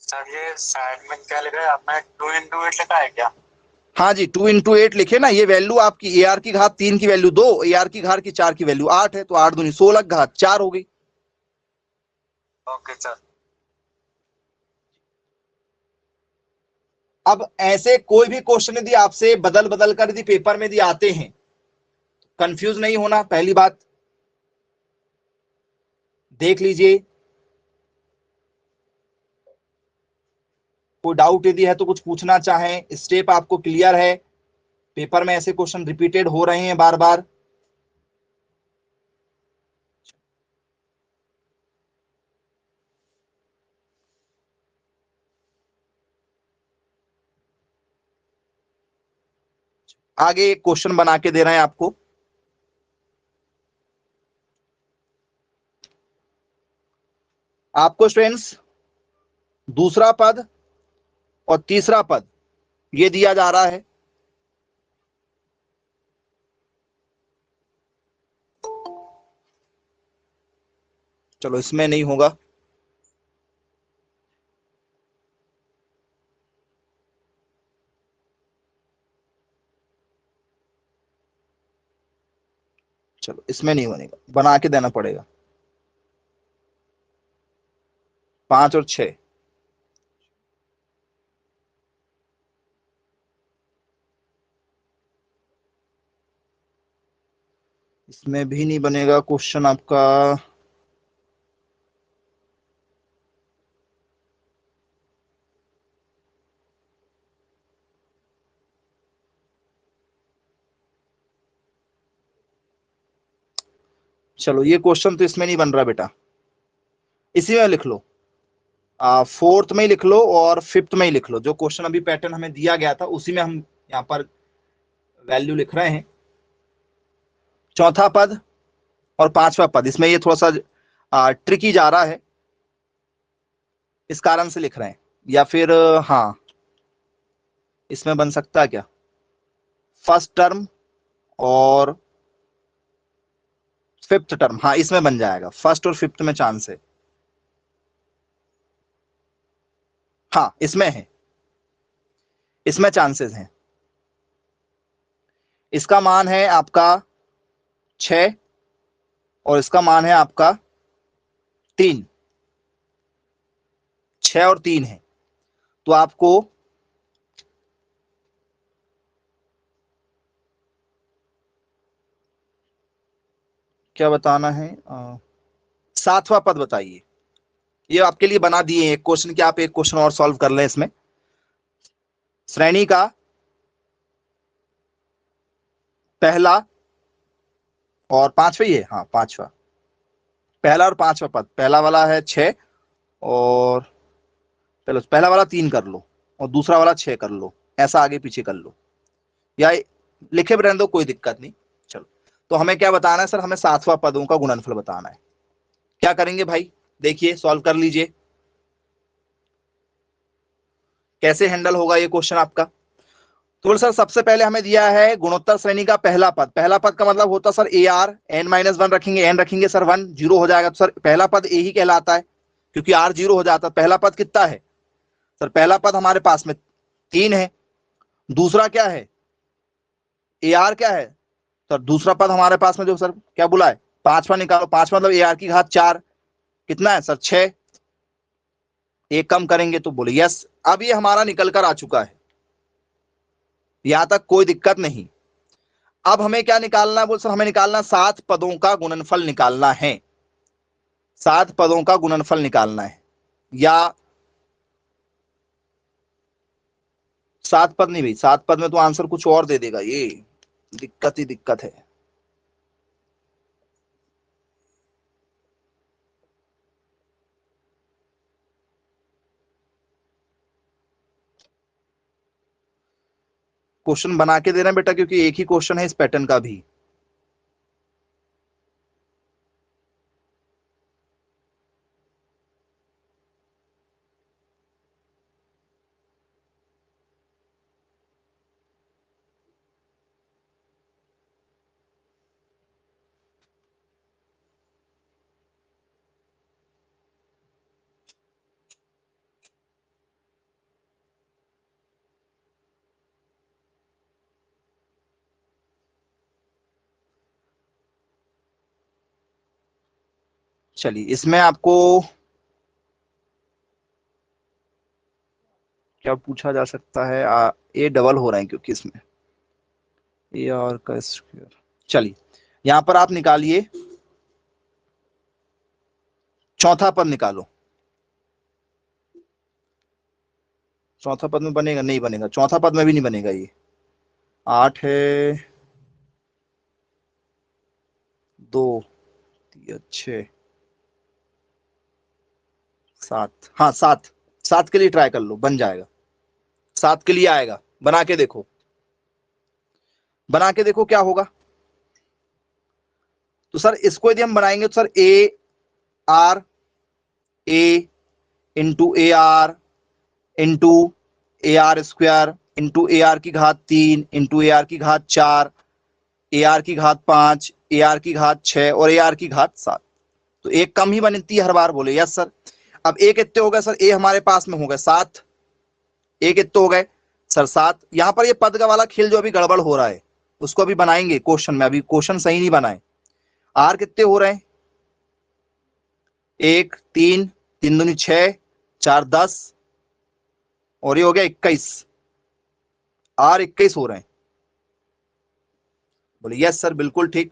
सर ये साइड में क्या लिखा है आपने? 2 into 8 लिखा है क्या? हाँ जी 2 into 8 लिखे ना। ये वैल्यू आपकी AR की घात 3 की वैल्यू 2, AR की घात की 4 की वैल्यू 8 है, तो 8 दूनी 16 घात 4 हो गई। Okay sir. अब ऐसे कोई भी क्वेश्चन यदि आपसे बदल बदल कर यदि पेपर में यदि आते हैं, कंफ्यूज नहीं होना। पहली बात देख लीजिए, कोई डाउट यदि है तो कुछ पूछना चाहें, स्टेप आपको क्लियर है? पेपर में ऐसे क्वेश्चन रिपीटेड हो रहे हैं बार बार। आगे एक क्वेश्चन बना के दे रहे हैं आपको। आपको स्टूडेंट्स दूसरा पद और तीसरा पद ये दिया जा रहा है। चलो इसमें नहीं होगा, चलो इसमें नहीं बनेगा, बना के देना पड़ेगा। 5 और 6, इसमें भी नहीं बनेगा क्वेश्चन आपका। चलो ये क्वेश्चन तो इसमें नहीं बन रहा बेटा, इसी में लिख लो, फोर्थ में ही लिख लो और फिफ्थ में ही लिख लो। जो क्वेश्चन अभी पैटर्न हमें दिया गया था उसी में हम यहाँ पर वैल्यू लिख रहे हैं। चौथा पद और पांचवा पद, इसमें ये थोड़ा सा ट्रिकी जा रहा है, इस कारण से लिख रहे हैं। या फिर हाँ, इसमें बन सकता है क्या, फर्स्ट टर्म और फिफ्थ टर्म, हाँ इसमें बन जाएगा, फर्स्ट और फिफ्थ में चांस है। हाँ इसमें है, इसमें चांसेस हैं। इसका मान है आपका 6 और इसका मान है आपका 3, 6 और 3 है। तो आपको क्या बताना है, सातवां पद बताइए। ये आपके लिए बना दिए एक क्वेश्चन कि आप एक क्वेश्चन और सॉल्व कर लें। इसमें श्रेणी का पहला और पांचवा ही है, हाँ पांचवा, पहला और पांचवा पद, पहला वाला है 6 और चलो पहला वाला 3 कर लो और दूसरा वाला 6 कर लो, ऐसा आगे पीछे कर लो या लिखे भी रहने दो, कोई दिक्कत नहीं। चलो तो हमें क्या बताना है सर, हमें सातवां पदों का गुणनफल बताना है। क्या करेंगे भाई, देखिए सॉल्व कर लीजिए कैसे हैंडल होगा ये क्वेश्चन आपका। तो सर सबसे पहले हमें दिया है गुणोत्तर श्रेणी का पहला पद। पहला पद का मतलब होता सर ए आर, n-1 रखेंगे, n रखेंगे सर 1, 0 हो जाएगा, तो सर पहला पद ए ही कहलाता है क्योंकि r 0 हो जाता है। पहला पद कितना है सर, पहला पद हमारे पास में 3 है। दूसरा क्या है, ए आर क्या है सर, दूसरा पद हमारे पास में जो सर क्या बोला है, पांचवा निकालो, पांचवा मतलब ए आर की घात 4, कितना है सर 6, एक कम करेंगे तो बोले यस। अब ये हमारा निकल कर आ चुका है, यहां तक कोई दिक्कत नहीं। अब हमें क्या निकालना है, बोल सर हमें निकालना 7 पदों का गुणनफल निकालना है, 7 पदों का गुणनफल निकालना है। या 7 पद नहीं भाई, 7 पद में तो आंसर कुछ और दे देगा, ये दिक्कत ही दिक्कत है। क्वेश्चन बना के देना बेटा, क्योंकि एक ही क्वेश्चन है इस पैटर्न का भी। चलिए इसमें आपको क्या पूछा जा सकता है, ए डबल हो रहा है क्योंकि इसमें ए आर का स्क्वायर। चलिए यहां पर आप निकालिए, चौथा पद निकालो। चौथा पद में बनेगा, नहीं बनेगा, चौथा पद में भी नहीं बनेगा। ये 8 है, 2, 6, 7, हाँ 7, 7 के लिए ट्राई कर लो, बन जाएगा, 7 के लिए आएगा, बना के देखो, बना के देखो क्या होगा। तो सर इसको यदि हम बनाएंगे तो sir A R A into A R into A R square into A R की घात 3 इंटू ए आर की घात 4 ए आर की घात 5 ए आर की घात 6 और ए आर की घात 7। तो एक कम ही बनती है हर बार, बोले यस सर। अब ए कितने हो गए सर, ए हमारे पास में हो गए 7, ए कितने हो गए सर 7। यहां पर ये पद का वाला खेल जो अभी गड़बड़ हो रहा है उसको अभी बनाएंगे क्वेश्चन में, अभी क्वेश्चन सही नहीं बनाए। आर कितने हो रहे हैं, 1 3 3 दूनी 6 4 10 और ये हो गया 21, आर 21 हो रहे हैं, बोले यस सर बिल्कुल ठीक।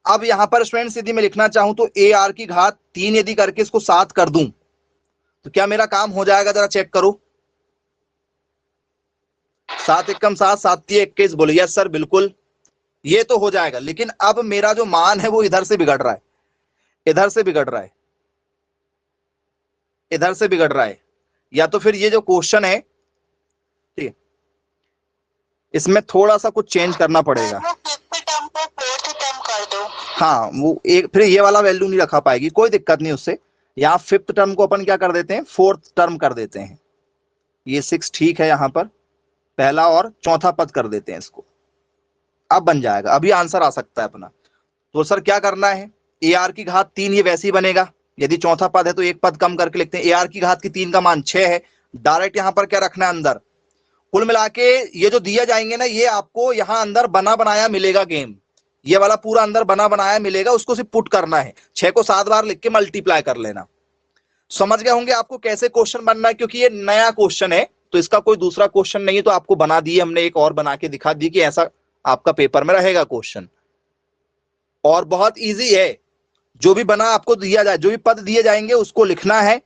अब यहां पर स्टूडेंट्स यदि मैं लिखना चाहूं तो ए आर की घात 3 यदि करके इसको 7 कर दूं तो क्या मेरा काम हो जाएगा, जरा चेक करो। 7 एकम 7 7 3 21, बोले यस सर बिल्कुल ये तो हो जाएगा। लेकिन अब मेरा जो मान है वो इधर से बिगड़ रहा है, इधर से बिगड़ रहा है, इधर से बिगड़ रहा है। या तो फिर ये जो क्वेश्चन है ठीक है इसमें थोड़ा सा कुछ चेंज करना पड़ेगा। हाँ वो एक फिर ये वाला वैल्यू नहीं रखा पाएगी, कोई दिक्कत नहीं उससे। यहाँ 5th टर्म को अपन क्या कर देते हैं 4th टर्म कर देते हैं, ये 6 ठीक है, यहाँ पर पहला और चौथा पद कर देते हैं इसको, अब बन जाएगा, अभी आंसर आ सकता है अपना। तो सर क्या करना है, ए आर की घात 3 ये वैसे ही बनेगा, यदि चौथा पद है तो एक पद कम करके लिखते हैं। ए आर की घात की 3 का मान 6 है, डायरेक्ट यहां पर क्या रखना है अंदर। कुल मिला के ये जो दिया जाएंगे ना ये आपको यहां अंदर बना बनाया मिलेगा गेम, ये वाला पूरा अंदर बना बनाया मिलेगा, उसको सिर्फ पुट करना है, 6 को 7 बार लिख के मल्टीप्लाई कर लेना। समझ गए होंगे आपको कैसे क्वेश्चन बनना है, क्योंकि ये नया क्वेश्चन है तो इसका कोई दूसरा क्वेश्चन नहीं है, तो आपको बना दिए हमने, एक और बना के दिखा दी कि ऐसा आपका पेपर में रहेगा क्वेश्चन। और बहुत इजी है, जो भी बना आपको दिया जाए, जो भी पद दिए जाएंगे उसको लिखना है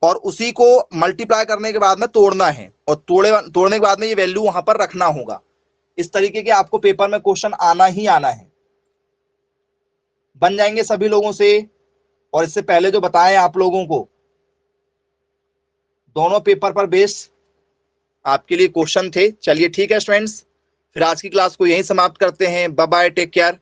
और उसी को मल्टीप्लाई करने के बाद में तोड़ना है, और तोड़ने के बाद में ये वैल्यू वहां पर रखना होगा। इस तरीके के आपको पेपर में क्वेश्चन आना ही आना है, बन जाएंगे सभी लोगों से। और इससे पहले जो बताएं आप लोगों को दोनों पेपर पर बेस आपके लिए क्वेश्चन थे। चलिए ठीक है स्टूडेंट्स, फिर आज की क्लास को यहीं समाप्त करते हैं। Bye bye, take care.